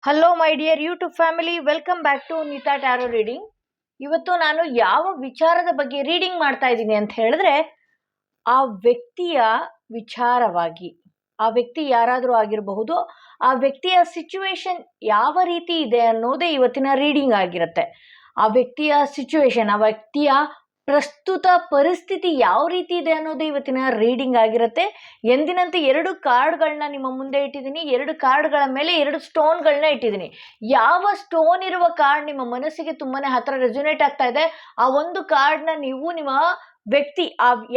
Hello my dear YouTube family, welcome back to Neeta tarot reading. ಇವತ್ತು ನಾನು ಯಾವ ವಿಚಾರದ ಬಗ್ಗೆ ರೀಡಿಂಗ್ ಮಾಡ್ತಾ ಇದ್ದೀನಿ ಅಂತ ಹೇಳಿದ್ರೆ, ಆ ವ್ಯಕ್ತಿಯ ವಿಚಾರವಾಗಿ. ಆ ವ್ಯಕ್ತಿ ಯಾರಾದರೂ ಆಗಿರಬಹುದು, ಆ ವ್ಯಕ್ತಿಯ ಸಿಚುವೇಶನ್ ಯಾವ ರೀತಿ ಇದೆ ಅನ್ನೋದೇ ಇವತ್ತಿನ ರೀಡಿಂಗ್ ಆಗಿರುತ್ತೆ. ಆ ವ್ಯಕ್ತಿಯ ಸಿಚುವೇಶನ್, ಆ ವ್ಯಕ್ತಿಯ ಪ್ರಸ್ತುತ ಪರಿಸ್ಥಿತಿ ಯಾವ ರೀತಿ ಇದೆ ಅನ್ನೋದೇ ಇವತ್ತಿನ ರೀಡಿಂಗ್ ಆಗಿರುತ್ತೆ. ಎಂದಿನಂತೆ 2 ಕಾರ್ಡ್ಗಳನ್ನ ನಿಮ್ಮ ಮುಂದೆ ಇಟ್ಟಿದ್ದೀನಿ. 2 ಕಾರ್ಡ್ಗಳ ಮೇಲೆ 2 ಸ್ಟೋನ್ಗಳನ್ನ ಇಟ್ಟಿದ್ದೀನಿ. ಯಾವ ಸ್ಟೋನ್ ಇರುವ ಕಾರ್ಡ್ ನಿಮ್ಮ ಮನಸ್ಸಿಗೆ ತುಂಬಾನೇ ಹತ್ರ ರೆಸೊನೇಟ್ ಆಗ್ತಾ ಇದೆ, ಆ ಒಂದು ಕಾರ್ಡ್ನ ನೀವು ನಿಮ್ಮ ವ್ಯಕ್ತಿ,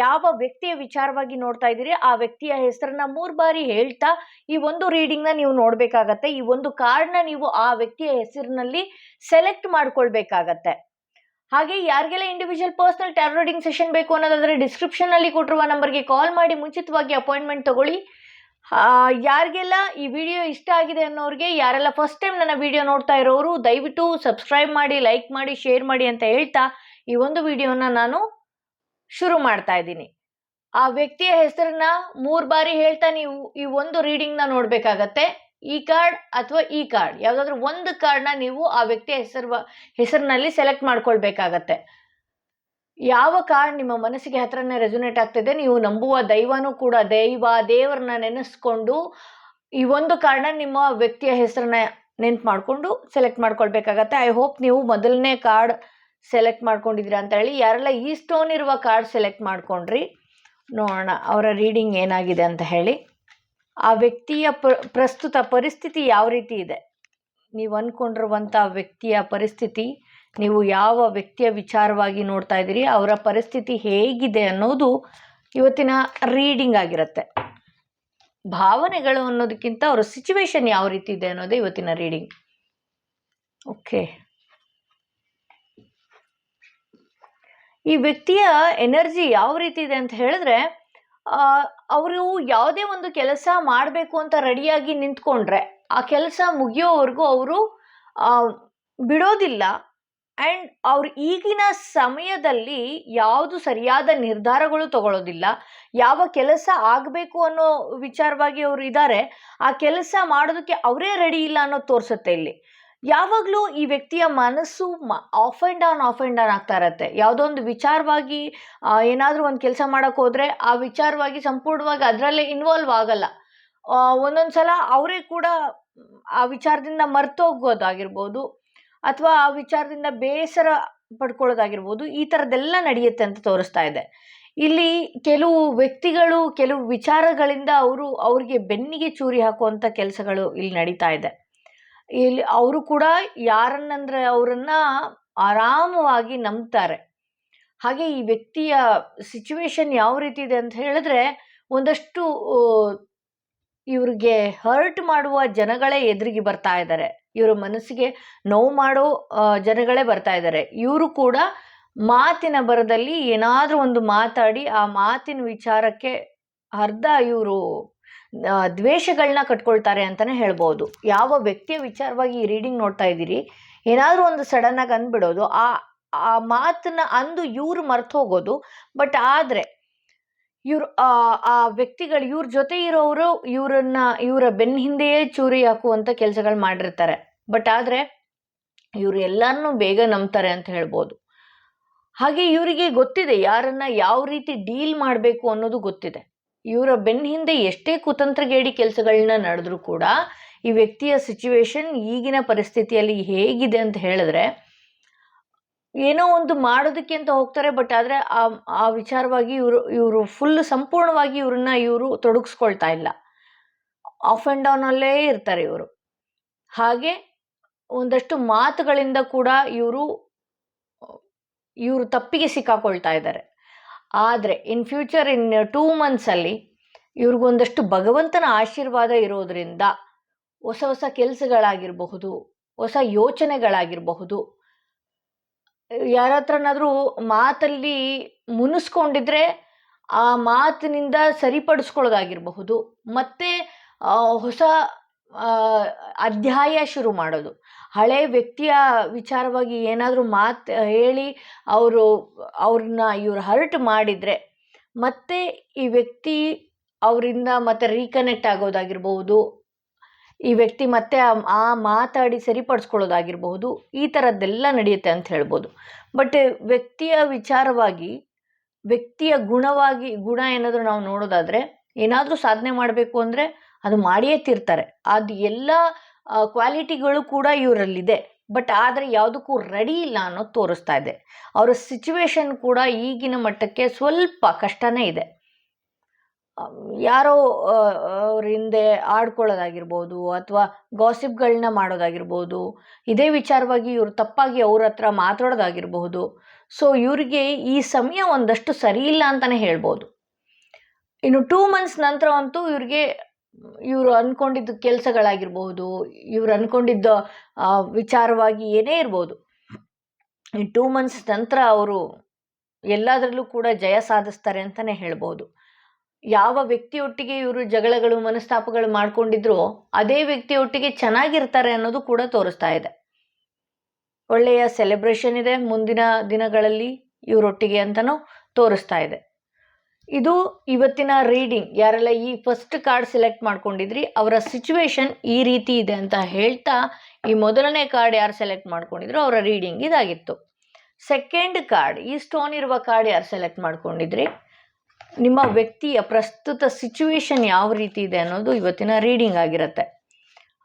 ಯಾವ ವ್ಯಕ್ತಿಯ ವಿಚಾರವಾಗಿ ನೋಡ್ತಾ ಇದ್ದೀರಿ ಆ ವ್ಯಕ್ತಿಯ ಹೆಸರನ್ನ 3 ಬಾರಿ ಹೇಳ್ತಾ ಈ ಒಂದು ರೀಡಿಂಗ್ನ ನೀವು ನೋಡ್ಬೇಕಾಗತ್ತೆ. ಈ ಒಂದು ಕಾರ್ಡ್ನ ನೀವು ಆ ವ್ಯಕ್ತಿಯ ಹೆಸರಿನಲ್ಲಿ ಸೆಲೆಕ್ಟ್ ಮಾಡ್ಕೊಳ್ಬೇಕಾಗತ್ತೆ. ಹಾಗೆ ಯಾರಿಗೆಲ್ಲ individual personal tarot reading session ಬೇಕು ಅನ್ನೋದಾದ್ರೆ ಡಿಸ್ಕ್ರಿಪ್ಷನ್ ಅಲ್ಲಿ ಕೊಟ್ಟಿರುವ ನಂಬರ್ಗೆ ಕಾಲ್ ಮಾಡಿ ಮುಂಚಿತವಾಗಿ ಅಪಾಯಿಂಟ್ಮೆಂಟ್ ತಗೊಳ್ಳಿ. ಯಾರಿಗೆಲ್ಲ ಈ ವಿಡಿಯೋ ಇಷ್ಟ ಆಗಿದೆ ಅನ್ನೋರಿಗೆ, ಯಾರೆಲ್ಲ ಫಸ್ಟ್ ಟೈಮ್ ನನ್ನ ವಿಡಿಯೋ ನೋಡ್ತಾ ಇರೋರು ದಯವಿಟ್ಟು ಸಬ್ಸ್ಕ್ರೈಬ್ ಮಾಡಿ, ಲೈಕ್ ಮಾಡಿ, ಶೇರ್ ಮಾಡಿ ಅಂತ ಹೇಳ್ತಾ ಈ ಒಂದು ವಿಡಿಯೋನ ನಾನು ಶುರು ಮಾಡ್ತಾ ಇದ್ದೀನಿ. ಆ ವ್ಯಕ್ತಿಯ ಹೆಸರನ್ನ 3 ಬಾರಿ ಹೇಳ್ತಾ ನೀವು ಈ ಒಂದು ರೀಡಿಂಗ್ನ ನೋಡ್ಬೇಕಾಗತ್ತೆ. ಈ ಕಾರ್ಡ್ ಅಥವಾ ಈ ಕಾರ್ಡ್ ಯಾವ್ದಾದ್ರು ಒಂದು ಕಾರ್ಡ್ನ ನೀವು ಆ ವ್ಯಕ್ತಿಯ ಹೆಸರಿನಲ್ಲಿ ಸೆಲೆಕ್ಟ್ ಮಾಡ್ಕೊಳ್ಬೇಕಾಗತ್ತೆ. ಯಾವ ಕಾರ್ಡ್ ನಿಮ್ಮ ಮನಸ್ಸಿಗೆ ಹತ್ರನೇ ರೆಸೊನೇಟ್ ಆಗ್ತಿದೆ, ನೀವು ನಂಬುವ ದೈವನೂ ಕೂಡ ದೇವರನ್ನ ನೆನೆಸ್ಕೊಂಡು ಈ ಒಂದು ಕಾರ್ಡ್ನ ನಿಮ್ಮ ವ್ಯಕ್ತಿಯ ಹೆಸರನ್ನ ನೆನ್ಪು ಮಾಡಿಕೊಂಡು ಸೆಲೆಕ್ಟ್ ಮಾಡ್ಕೊಳ್ಬೇಕಾಗತ್ತೆ. ಐ ಹೋಪ್ ನೀವು ಮೊದಲನೇ ಕಾರ್ಡ್ ಸೆಲೆಕ್ಟ್ ಮಾಡ್ಕೊಂಡಿದ್ದೀರಾ ಅಂತ ಹೇಳಿ. ಯಾರೆಲ್ಲ ಈ ಸ್ಟೋನ್ ಇರುವ ಕಾರ್ಡ್ ಸೆಲೆಕ್ಟ್ ಮಾಡ್ಕೊಂಡ್ರಿ, ನೋಡೋಣ ಅವರ ರೀಡಿಂಗ್ ಏನಾಗಿದೆ ಅಂತ ಹೇಳಿ. ಆ ವ್ಯಕ್ತಿಯ ಪ್ರಸ್ತುತ ಪರಿಸ್ಥಿತಿ ಯಾವ ರೀತಿ ಇದೆ, ನೀವು ಅಂದ್ಕೊಂಡಿರುವಂಥ ವ್ಯಕ್ತಿಯ ಪರಿಸ್ಥಿತಿ, ನೀವು ಯಾವ ವ್ಯಕ್ತಿಯ ವಿಚಾರವಾಗಿ ನೋಡ್ತಾ ಇದ್ದೀರಿ, ಅವರ ಪರಿಸ್ಥಿತಿ ಹೇಗಿದೆ ಅನ್ನೋದು ಇವತ್ತಿನ ರೀಡಿಂಗ್ ಆಗಿರುತ್ತೆ. ಭಾವನೆಗಳು ಅನ್ನೋದಕ್ಕಿಂತ ಅವರ ಸಿಚುವೇಶನ್ ಯಾವ ರೀತಿ ಇದೆ ಅನ್ನೋದೇ ಇವತ್ತಿನ ರೀಡಿಂಗ್. ಓಕೆ, ಈ ವ್ಯಕ್ತಿಯ ಎನರ್ಜಿ ಯಾವ ರೀತಿ ಇದೆ ಅಂತ ಹೇಳಿದ್ರೆ, ಅವರು ಯಾವುದೇ ಒಂದು ಕೆಲಸ ಮಾಡಬೇಕು ಅಂತ ರೆಡಿಯಾಗಿ ನಿಂತ್ಕೊಂಡ್ರೆ ಆ ಕೆಲಸ ಮುಗಿಯೋವರೆಗೂ ಅವರು ಬಿಡೋದಿಲ್ಲ. ಆ್ಯಂಡ್ ಅವ್ರು ಈಗಿನ ಸಮಯದಲ್ಲಿ ಯಾವುದು ಸರಿಯಾದ ನಿರ್ಧಾರಗಳು ತಗೊಳ್ಳೋದಿಲ್ಲ. ಯಾವ ಕೆಲಸ ಆಗಬೇಕು ಅನ್ನೋ ವಿಚಾರವಾಗಿ ಅವರು ಇದ್ದಾರೆ, ಆ ಕೆಲಸ ಮಾಡೋದಕ್ಕೆ ಅವರೇ ರೆಡಿ ಇಲ್ಲ ಅನ್ನೋದು ತೋರಿಸುತ್ತೆ ಇಲ್ಲಿ. ಯಾವಾಗಲೂ ಈ ವ್ಯಕ್ತಿಯ ಮನಸ್ಸು ಆಫ್ ಆ್ಯಂಡ್ ಡೌನ್ ಆಗ್ತಾ ಇರತ್ತೆ. ಯಾವುದೋ ಒಂದು ವಿಚಾರವಾಗಿ ಏನಾದರೂ ಒಂದು ಕೆಲಸ ಮಾಡೋಕ್ಕೆ ಹೋದರೆ ಆ ವಿಚಾರವಾಗಿ ಸಂಪೂರ್ಣವಾಗಿ ಅದರಲ್ಲೇ ಇನ್ವಾಲ್ವ್ ಆಗಲ್ಲ. ಒಂದೊಂದು ಸಲ ಅವರೇ ಕೂಡ ಆ ವಿಚಾರದಿಂದ ಮರ್ತೋಗೋದಾಗಿರ್ಬೋದು, ಅಥವಾ ಆ ವಿಚಾರದಿಂದ ಬೇಸರ ಪಡ್ಕೊಳ್ಳೋದಾಗಿರ್ಬೋದು. ಈ ಥರದ್ದೆಲ್ಲ ನಡೆಯುತ್ತೆ ಅಂತ ತೋರಿಸ್ತಾ ಇದೆ ಇಲ್ಲಿ. ಕೆಲವು ವ್ಯಕ್ತಿಗಳು ಕೆಲವು ವಿಚಾರಗಳಿಂದ ಅವ್ರಿಗೆ ಬೆನ್ನಿಗೆ ಚೂರಿ ಹಾಕುವಂಥ ಕೆಲಸಗಳು ಇಲ್ಲಿ ನಡೀತಾ ಇದೆ. ಇಲ್ಲಿ ಅವರು ಕೂಡ ಯಾರನ್ನಂದ್ರೆ ಅವರನ್ನ ಆರಾಮವಾಗಿ ನಂಬ್ತಾರೆ. ಹಾಗೆ ಈ ವ್ಯಕ್ತಿಯ ಸಿಚುವೇಶನ್ ಯಾವ ರೀತಿ ಇದೆ ಅಂತ ಹೇಳಿದ್ರೆ, ಒಂದಷ್ಟು ಇವ್ರಿಗೆ ಹರ್ಟ್ ಮಾಡುವ ಜನಗಳೇ ಎದುರಿಗೆ ಬರ್ತಾ ಇದ್ದಾರೆ. ಇವರ ಮನಸ್ಸಿಗೆ ನೋವು ಮಾಡೋ ಜನಗಳೇ ಬರ್ತಾ ಇದ್ದಾರೆ. ಇವರು ಕೂಡ ಮಾತಿನ ಬರದಲ್ಲಿ ಏನಾದರೂ ಒಂದು ಮಾತಾಡಿ ಆ ಮಾತಿನ ವಿಚಾರಕ್ಕೆ ಇವರು ದ್ವೇಷಗಳನ್ನ ಕಟ್ಕೊಳ್ತಾರೆ ಅಂತಲೇ ಹೇಳ್ಬೋದು. ಯಾವ ವ್ಯಕ್ತಿಯ ವಿಚಾರವಾಗಿ ಈ ರೀಡಿಂಗ್ ನೋಡ್ತಾ ಇದ್ದೀರಿ, ಏನಾದರೂ ಒಂದು ಸಡನ್ನಾಗಿ ಅಂದ್ಬಿಡೋದು, ಆ ಮಾತನ್ನ ಅಂದು ಇವ್ರು ಮರ್ತು ಹೋಗೋದು. ಬಟ್ ಆದರೆ ಇವ್ರು ಆ ವ್ಯಕ್ತಿಗಳು ಇವ್ರ ಜೊತೆ ಇರೋರು ಇವರ ಬೆನ್ನ ಹಿಂದೆಯೇ ಚೂರಿ ಹಾಕುವಂಥ ಕೆಲಸಗಳು ಮಾಡಿರ್ತಾರೆ. ಬಟ್ ಆದರೆ ಇವರು ಎಲ್ಲರನ್ನೂ ಬೇಗ ನಂಬ್ತಾರೆ ಅಂತ ಹೇಳ್ಬೋದು. ಹಾಗೆ ಇವರಿಗೆ ಗೊತ್ತಿದೆ ಯಾರನ್ನ ಯಾವ ರೀತಿ ಡೀಲ್ ಮಾಡಬೇಕು ಅನ್ನೋದು ಗೊತ್ತಿದೆ. ಇವರ ಬೆನ್ನ ಹಿಂದೆ ಎಷ್ಟೇ ಕುತಂತ್ರಗೇಡಿ ಕೆಲಸಗಳನ್ನ ನಡೆದ್ರೂ ಕೂಡ ಈ ವ್ಯಕ್ತಿಯ ಸಿಚುವೇಶನ್ ಈಗಿನ ಪರಿಸ್ಥಿತಿಯಲ್ಲಿ ಹೇಗಿದೆ ಅಂತ ಹೇಳಿದ್ರೆ, ಏನೋ ಒಂದು ಮಾಡೋದಕ್ಕೆ ಅಂತ ಹೋಗ್ತಾರೆ. ಬಟ್ ಆದರೆ ಆ ವಿಚಾರವಾಗಿ ಇವರು ಫುಲ್ ಸಂಪೂರ್ಣವಾಗಿ ಇವರು ತೊಡಗಿಸ್ಕೊಳ್ತಾ ಇಲ್ಲ. ಆಫ್ ಆ್ಯಂಡ್ ಡೌನಲ್ಲೇ ಇರ್ತಾರೆ ಇವರು. ಹಾಗೆ ಒಂದಷ್ಟು ಮಾತುಗಳಿಂದ ಕೂಡ ಇವರು ತಪ್ಪಿಗೆ ಸಿಕ್ಕಾಕೊಳ್ತಾ ಇದ್ದಾರೆ. ಆದರೆ ಇನ್ ಫ್ಯೂಚರ್, ಇನ್ 2 ಮಂತ್ಸಲ್ಲಿ ಇವ್ರಿಗೊಂದಷ್ಟು ಭಗವಂತನ ಆಶೀರ್ವಾದ ಇರೋದ್ರಿಂದ ಹೊಸ ಹೊಸ ಕೆಲಸಗಳಾಗಿರಬಹುದು, ಹೊಸ ಯೋಚನೆಗಳಾಗಿರಬಹುದು, ಯಾರ ಹತ್ರನಾದರೂ ಮಾತಲ್ಲಿ ಮುನಿಸ್ಕೊಂಡಿದ್ರೆ ಆ ಮಾತಿನಿಂದ ಸರಿಪಡಿಸ್ಕೊಳ್ಳೋದಾಗಿರಬಹುದು, ಮತ್ತೆ ಹೊಸ ಅಧ್ಯಾಯ ಶುರು ಮಾಡೋದು. ಹಳೆ ವ್ಯಕ್ತಿಯ ವಿಚಾರವಾಗಿ ಏನಾದರೂ ಮಾತು ಹೇಳಿ ಅವ್ರನ್ನ ಇವ್ರು ಹರ್ಟ್ ಮಾಡಿದರೆ ಮತ್ತೆ ಈ ವ್ಯಕ್ತಿ ಅವರಿಂದ ಮತ್ತೆ ರೀಕನೆಕ್ಟ್ ಆಗೋದಾಗಿರ್ಬೋದು. ಈ ವ್ಯಕ್ತಿ ಮತ್ತೆ ಆ ಮಾತಾಡಿ ಸರಿಪಡಿಸ್ಕೊಳ್ಳೋದಾಗಿರಬಹುದು, ಈ ಥರದ್ದೆಲ್ಲ ನಡೆಯುತ್ತೆ ಅಂತ ಹೇಳ್ಬೋದು. ಬಟ್ ವ್ಯಕ್ತಿಯ ವಿಚಾರವಾಗಿ, ವ್ಯಕ್ತಿಯ ಗುಣ ಏನಾದರೂ ನಾವು ನೋಡೋದಾದರೆ, ಏನಾದರೂ ಸಾಧನೆ ಮಾಡಬೇಕು ಅಂದರೆ ಅದು ಮಾಡಿಯೇ ತೀರ್ತಾರೆ. ಅದು ಎಲ್ಲ ಕ್ವಾಲಿಟಿಗಳು ಕೂಡ ಇವರಲ್ಲಿದೆ. ಬಟ್ ಆದರೆ ಯಾವುದಕ್ಕೂ ರೆಡಿ ಇಲ್ಲ ಅನ್ನೋದು ತೋರಿಸ್ತಾ ಇದೆ. ಅವರ ಸಿಚುವೇಶನ್ ಕೂಡ ಈಗಿನ ಮಟ್ಟಕ್ಕೆ ಸ್ವಲ್ಪ ಕಷ್ಟನೇ ಇದೆ. ಯಾರೋ ಅವ್ರ ಹಿಂದೆ ಆಡ್ಕೊಳ್ಳೋದಾಗಿರ್ಬೋದು, ಅಥವಾ ಗಾಸಿಪ್ಗಳನ್ನ ಮಾಡೋದಾಗಿರ್ಬೋದು, ಇದೇ ವಿಚಾರವಾಗಿ ಇವರು ತಪ್ಪಾಗಿ ಅವ್ರ ಹತ್ರ ಮಾತಾಡೋದಾಗಿರಬಹುದು. ಸೊ ಇವರಿಗೆ ಈ ಸಮಯ ಒಂದಷ್ಟು ಸರಿ ಇಲ್ಲ ಅಂತಲೇ ಹೇಳ್ಬೋದು. ಇನ್ನು 2 ಮಂತ್ಸ್ ನಂತರ ಅಂತೂ ಇವರು ಅಂದ್ಕೊಂಡಿದ್ದ ಕೆಲಸಗಳಾಗಿರ್ಬಹುದು, ಇವ್ರು ಅಂದ್ಕೊಂಡಿದ್ದ ವಿಚಾರವಾಗಿ ಏನೇ ಇರ್ಬೋದು, ಈ 2 ಮಂತ್ಸ್ ನಂತರ ಅವರು ಎಲ್ಲದರಲ್ಲೂ ಕೂಡ ಜಯ ಸಾಧಿಸ್ತಾರೆ ಅಂತಲೇ ಹೇಳ್ಬೋದು. ಯಾವ ವ್ಯಕ್ತಿಯೊಟ್ಟಿಗೆ ಇವರು ಜಗಳಗಳು ಮನಸ್ತಾಪಗಳು ಮಾಡ್ಕೊಂಡಿದ್ರೋ ಅದೇ ವ್ಯಕ್ತಿಯೊಟ್ಟಿಗೆ ಚೆನ್ನಾಗಿರ್ತಾರೆ ಅನ್ನೋದು ಕೂಡ ತೋರಿಸ್ತಾ ಇದೆ. ಒಳ್ಳೆಯ ಸೆಲೆಬ್ರೇಷನ್ ಇದೆ ಮುಂದಿನ ದಿನಗಳಲ್ಲಿ ಇವರೊಟ್ಟಿಗೆ ಅಂತಲೂ ತೋರಿಸ್ತಾ ಇದೆ. ಇದು ಇವತ್ತಿನ ರೀಡಿಂಗ್. ಯಾರೆಲ್ಲ ಈ ಫಸ್ಟ್ ಕಾರ್ಡ್ ಸೆಲೆಕ್ಟ್ ಮಾಡ್ಕೊಂಡಿದ್ರಿ ಅವರ ಸಿಚುವೇಶನ್ ಈ ರೀತಿ ಇದೆ ಅಂತ ಹೇಳ್ತಾ, ಈ ಮೊದಲನೇ ಕಾರ್ಡ್ ಯಾರು ಸೆಲೆಕ್ಟ್ ಮಾಡ್ಕೊಂಡಿದ್ರು ಅವರ ರೀಡಿಂಗ್ ಇದಾಗಿತ್ತು. ಸೆಕೆಂಡ್ ಕಾರ್ಡ್, ಈ ಸ್ಟೋನ್ ಇರುವ ಕಾರ್ಡ್ ಯಾರು ಸೆಲೆಕ್ಟ್ ಮಾಡ್ಕೊಂಡಿದ್ರಿ, ನಿಮ್ಮ ವ್ಯಕ್ತಿಯ ಪ್ರಸ್ತುತ ಸಿಚುವೇಶನ್ ಯಾವ ರೀತಿ ಇದೆ ಅನ್ನೋದು ಇವತ್ತಿನ ರೀಡಿಂಗ್ ಆಗಿರುತ್ತೆ.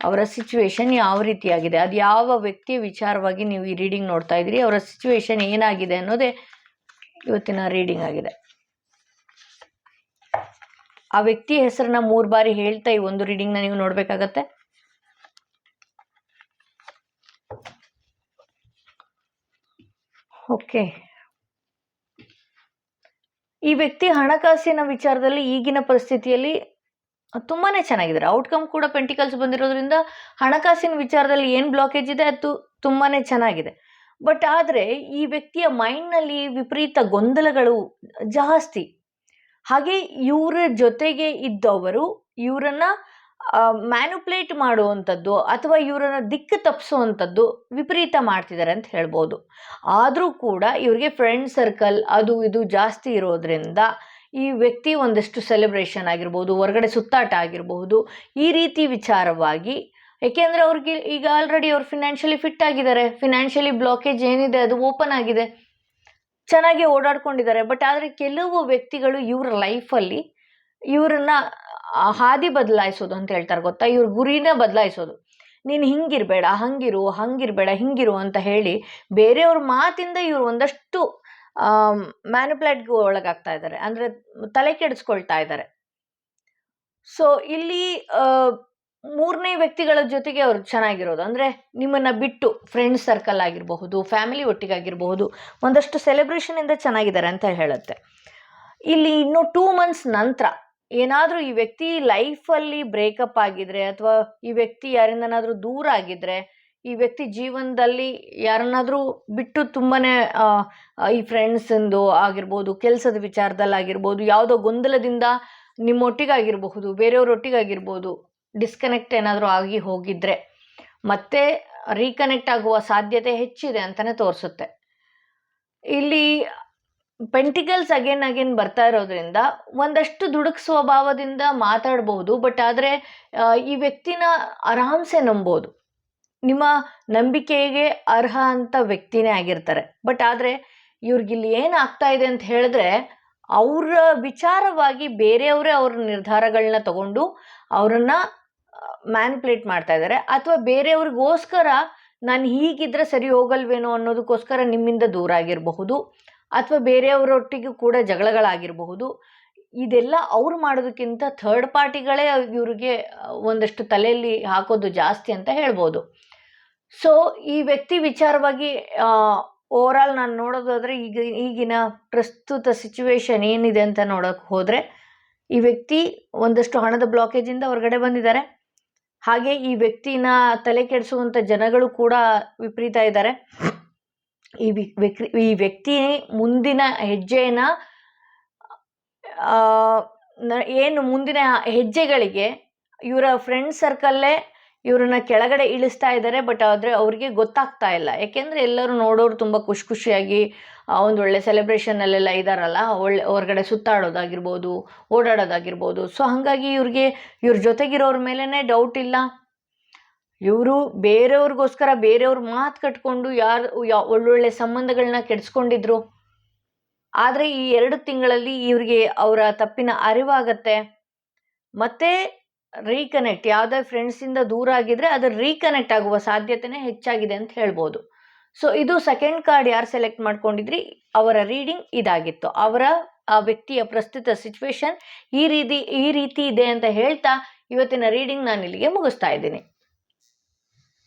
ಅವರ ಸಿಚುವೇಶನ್ ಯಾವ ರೀತಿಯಾಗಿದೆ, ಅದು ಯಾವ ವ್ಯಕ್ತಿಯ ವಿಚಾರವಾಗಿ ನೀವು ಈ ರೀಡಿಂಗ್ ನೋಡ್ತಾ ಇದ್ದೀರಿ, ಅವರ ಸಿಚುವೇಶನ್ ಏನಾಗಿದೆ ಅನ್ನೋದೇ ಇವತ್ತಿನ ರೀಡಿಂಗ್ ಆಗಿದೆ. ಆ ವ್ಯಕ್ತಿಯ ಹೆಸರನ್ನ 3 ಬಾರಿ ಹೇಳ್ತಾ ಈ ಒಂದು ರೀಡಿಂಗ್ನ ನೀವು ನೋಡಬೇಕಾಗತ್ತೆ. ಓಕೆ, ಈ ವ್ಯಕ್ತಿ ಹಣಕಾಸಿನ ವಿಚಾರದಲ್ಲಿ ಈಗಿನ ಪರಿಸ್ಥಿತಿಯಲ್ಲಿ ತುಂಬಾ ಚೆನ್ನಾಗಿದ್ದಾರೆ. ಔಟ್ಕಮ್ ಕೂಡ ಪೆಂಟಿಕಲ್ಸ್ ಬಂದಿರೋದ್ರಿಂದ ಹಣಕಾಸಿನ ವಿಚಾರದಲ್ಲಿ ಏನು ಬ್ಲಾಕೇಜ್ ಇದೆ ಅದು ತುಂಬಾ ಚೆನ್ನಾಗಿದೆ. ಬಟ್ ಆದರೆ ಈ ವ್ಯಕ್ತಿಯ ಮೈಂಡ್ನಲ್ಲಿ ವಿಪರೀತ ಗೊಂದಲಗಳು ಜಾಸ್ತಿ. ಹಾಗೆ ಇವರ ಜೊತೆಗೆ ಇದ್ದವರು ಇವರನ್ನು ಮ್ಯಾನುಪ್ಲೇಟ್ ಮಾಡುವಂಥದ್ದು ಅಥವಾ ಇವರನ್ನು ದಿಕ್ಕು ತಪ್ಪಿಸುವಂಥದ್ದು ವಿಪರೀತ ಮಾಡ್ತಿದ್ದಾರೆ ಅಂತ ಹೇಳ್ಬೋದು. ಆದರೂ ಕೂಡ ಇವರಿಗೆ ಫ್ರೆಂಡ್ ಸರ್ಕಲ್ ಅದು ಇದು ಜಾಸ್ತಿ ಇರೋದ್ರಿಂದ ಈ ವ್ಯಕ್ತಿ ಒಂದಷ್ಟು ಸೆಲೆಬ್ರೇಷನ್ ಆಗಿರ್ಬೋದು, ಹೊರಗಡೆ ಸುತ್ತಾಟ ಆಗಿರಬಹುದು, ಈ ರೀತಿ ವಿಚಾರವಾಗಿ, ಏಕೆಂದರೆ ಅವ್ರಿಗೆ ಈಗ ಆಲ್ರೆಡಿ ಅವ್ರು ಫಿನಾನ್ಷಿಯಲಿ ಫಿಟ್ ಆಗಿದ್ದಾರೆ, ಫಿನಾನ್ಷಿಯಲಿ ಬ್ಲಾಕೇಜ್ ಏನಿದೆ ಅದು ಓಪನ್ ಆಗಿದೆ, ಚೆನ್ನಾಗಿ ಓಡಾಡ್ಕೊಂಡಿದ್ದಾರೆ. ಬಟ್ ಆದರೆ ಕೆಲವು ವ್ಯಕ್ತಿಗಳು ಇವರ ಲೈಫಲ್ಲಿ ಇವರನ್ನ ಹಾದಿ ಬದಲಾಯಿಸೋದು ಅಂತ ಹೇಳ್ತಾರೆ ಗೊತ್ತಾ, ಇವ್ರ ಗುರಿನ ಬದಲಾಯಿಸೋದು. ನೀನು ಹಿಂಗಿರಬೇಡ, ಹಂಗಿರಬೇಡ, ಹಿಂಗಿರು ಅಂತ ಹೇಳಿ ಬೇರೆಯವ್ರ ಮಾತಿಂದ ಇವರು ಒಂದಷ್ಟು ಮ್ಯಾನುಪ್ಲೇಟ್ಗೆ ಒಳಗಾಗ್ತಾ ಇದ್ದಾರೆ, ಅಂದರೆ ತಲೆ ಕೆಡಿಸ್ಕೊಳ್ತಾ ಇದ್ದಾರೆ. ಸೊ ಇಲ್ಲಿ 3ನೇ ವ್ಯಕ್ತಿಗಳ ಜೊತೆಗೆ ಅವ್ರು ಚೆನ್ನಾಗಿರೋದು, ಅಂದರೆ ನಿಮ್ಮನ್ನು ಬಿಟ್ಟು ಫ್ರೆಂಡ್ಸ್ ಸರ್ಕಲ್ ಆಗಿರಬಹುದು, ಫ್ಯಾಮಿಲಿ ಒಟ್ಟಿಗಾಗಿರಬಹುದು, ಒಂದಷ್ಟು ಸೆಲೆಬ್ರೇಷನಿಂದ ಚೆನ್ನಾಗಿದ್ದಾರೆ ಅಂತ ಹೇಳುತ್ತೆ. ಇಲ್ಲಿ ಇನ್ನು 2 ಮಂತ್ಸ್ ನಂತರ ಏನಾದರೂ ಈ ವ್ಯಕ್ತಿ ಲೈಫಲ್ಲಿ ಬ್ರೇಕಪ್ ಆಗಿದ್ರೆ, ಅಥವಾ ಈ ವ್ಯಕ್ತಿ ಯಾರಿಂದನಾದರೂ ದೂರ ಆಗಿದ್ರೆ, ಈ ವ್ಯಕ್ತಿ ಜೀವನದಲ್ಲಿ ಯಾರನ್ನಾದರೂ ಬಿಟ್ಟು ತುಂಬಾ ಈ ಫ್ರೆಂಡ್ಸಿಂದು ಆಗಿರ್ಬೋದು, ಕೆಲಸದ ವಿಚಾರದಲ್ಲಾಗಿರ್ಬೋದು, ಯಾವುದೋ ಗೊಂದಲದಿಂದ ನಿಮ್ಮೊಟ್ಟಿಗಾಗಿರಬಹುದು, ಬೇರೆಯವ್ರೊಟ್ಟಿಗಾಗಿರ್ಬೋದು, ಡಿಸ್ಕನೆಕ್ಟ್ ಏನಾದರೂ ಆಗಿ ಹೋಗಿದ್ರೆ ಮತ್ತೆ ರೀಕನೆಕ್ಟ್ ಆಗುವ ಸಾಧ್ಯತೆ ಹೆಚ್ಚಿದೆ ಅಂತಲೇ ತೋರಿಸುತ್ತೆ. ಇಲ್ಲಿ ಪೆಂಟಿಕಲ್ಸ್ ಅಗೇನ್ ಬರ್ತಾ ಇರೋದ್ರಿಂದ ಒಂದಷ್ಟು ದುಡುಕು ಸ್ವಭಾವದಿಂದ ಮಾತಾಡಬಹುದು. ಬಟ್ ಆದರೆ ಈ ವ್ಯಕ್ತಿನ ಆರಾಮ್ಸೆ ನಂಬೋದು, ನಿಮ್ಮ ನಂಬಿಕೆಗೆ ಅರ್ಹ ಅಂತ ವ್ಯಕ್ತಿನೇ ಆಗಿರ್ತಾರೆ. ಬಟ್ ಆದರೆ ಇವ್ರಿಗಿಲ್ಲಿ ಏನಾಗ್ತಾ ಇದೆ ಅಂತ ಹೇಳಿದ್ರೆ, ಅವರ ವಿಚಾರವಾಗಿ ಬೇರೆಯವರೇ ಅವ್ರ ನಿರ್ಧಾರಗಳನ್ನ ತಗೊಂಡು ಅವರನ್ನು ಮ್ಯಾನಿಪ್ಯುಲೇಟ್ ಮಾಡ್ತಾ ಇದ್ದಾರೆ, ಅಥವಾ ಬೇರೆಯವ್ರಿಗೋಸ್ಕರ ನಾನು ಹೀಗಿದ್ರೆ ಸರಿ ಹೋಗಲ್ವೇನೋ ಅನ್ನೋದಕ್ಕೋಸ್ಕರ ನಿಮ್ಮಿಂದ ದೂರ ಆಗಿರಬಹುದು, ಅಥವಾ ಬೇರೆಯವರೊಟ್ಟಿಗೂ ಕೂಡ ಜಗಳಗಳಾಗಿರಬಹುದು. ಇದೆಲ್ಲ ಅವ್ರು ಮಾಡೋದಕ್ಕಿಂತ ಥರ್ಡ್ ಪಾರ್ಟಿಗಳೇ ಇವ್ರಿಗೆ ಒಂದಷ್ಟು ತಲೆಯಲ್ಲಿ ಹಾಕೋದು ಜಾಸ್ತಿ ಅಂತ ಹೇಳ್ಬೋದು. ಸೊ ಈ ವ್ಯಕ್ತಿ ವಿಚಾರವಾಗಿ ಓವರಾಲ್ ನಾನು ನೋಡೋದಾದರೆ ಈಗಿನ ಪ್ರಸ್ತುತ ಸಿಚುವೇಶನ್ ಏನಿದೆ ಅಂತ ನೋಡೋಕೆ ಹೋದರೆ, ಈ ವ್ಯಕ್ತಿ ಒಂದಷ್ಟು ಹಣದ ಬ್ಲಾಕೇಜಿಂದ ಹೊರಗಡೆ ಬಂದಿದ್ದಾರೆ. ಹಾಗೆ ಈ ವ್ಯಕ್ತಿನ ತಲೆ ಕೆಡಿಸುವಂಥ ಜನಗಳು ಕೂಡ ವಿಪರೀತ ಇದ್ದಾರೆ. ಈ ವ್ಯಕ್ತಿ ಮುಂದಿನ ಹೆಜ್ಜೆಯನ್ನು ಮುಂದಿನ ಹೆಜ್ಜೆಗಳಿಗೆ ಇವರ ಫ್ರೆಂಡ್ ಸರ್ಕಲ್ಲೇ ಇವ್ರನ್ನ ಕೆಳಗಡೆ ಇಳಿಸ್ತಾ ಇದ್ದಾರೆ. ಬಟ್ ಆದರೆ ಅವ್ರಿಗೆ ಗೊತ್ತಾಗ್ತಾ ಇಲ್ಲ, ಯಾಕೆಂದರೆ ಎಲ್ಲರೂ ನೋಡೋರು ತುಂಬ ಖುಷಿಯಾಗಿ ಒಂದೊಳ್ಳೆ ಸೆಲೆಬ್ರೇಷನಲ್ಲೆಲ್ಲ ಇದ್ದಾರಲ್ಲ, ಹೊರಗಡೆ ಸುತ್ತಾಡೋದಾಗಿರ್ಬೋದು, ಓಡಾಡೋದಾಗಿರ್ಬೋದು. ಸೊ ಹಾಗಾಗಿ ಇವ್ರ ಜೊತೆಗಿರೋರ ಮೇಲೇ ಡೌಟ್ ಇಲ್ಲ, ಇವರು ಬೇರೆಯವ್ರಿಗೋಸ್ಕರ ಬೇರೆಯವ್ರ ಮಾತು ಕಟ್ಕೊಂಡು ಒಳ್ಳೊಳ್ಳೆ ಸಂಬಂಧಗಳನ್ನ ಕೆಡಿಸ್ಕೊಂಡಿದ್ರು. ಆದರೆ ಈ 2 ತಿಂಗಳಲ್ಲಿ ಇವ್ರಿಗೆ ಅವರ ತಪ್ಪಿನ ಅರಿವಾಗತ್ತೆ. ಮತ್ತೆ ರೀಕನೆಕ್ಟ್, ಯಾವುದೇ ಫ್ರೆಂಡ್ಸಿಂದ ದೂರ ಆಗಿದ್ರೆ ಅದು ರೀಕನೆಕ್ಟ್ ಆಗುವ ಸಾಧ್ಯತೆನೇ ಹೆಚ್ಚಾಗಿದೆ ಅಂತ ಹೇಳ್ಬೋದು. ಸೊ ಇದು ಸೆಕೆಂಡ್ ಕಾರ್ಡ್ ಯಾರು ಸೆಲೆಕ್ಟ್ ಮಾಡ್ಕೊಂಡಿದ್ರಿ ಅವರ ರೀಡಿಂಗ್ ಇದಾಗಿತ್ತು. ಅವರ ಆ ವ್ಯಕ್ತಿಯ ಪ್ರಸ್ತುತ ಸಿಚುವೇಶನ್ ಈ ರೀತಿ ಇದೆ ಅಂತ ಹೇಳ್ತಾ ಇವತ್ತಿನ ರೀಡಿಂಗ್ ನಾನು ಇಲ್ಲಿಗೆ ಮುಗಿಸ್ತಾ ಇದ್ದೀನಿ.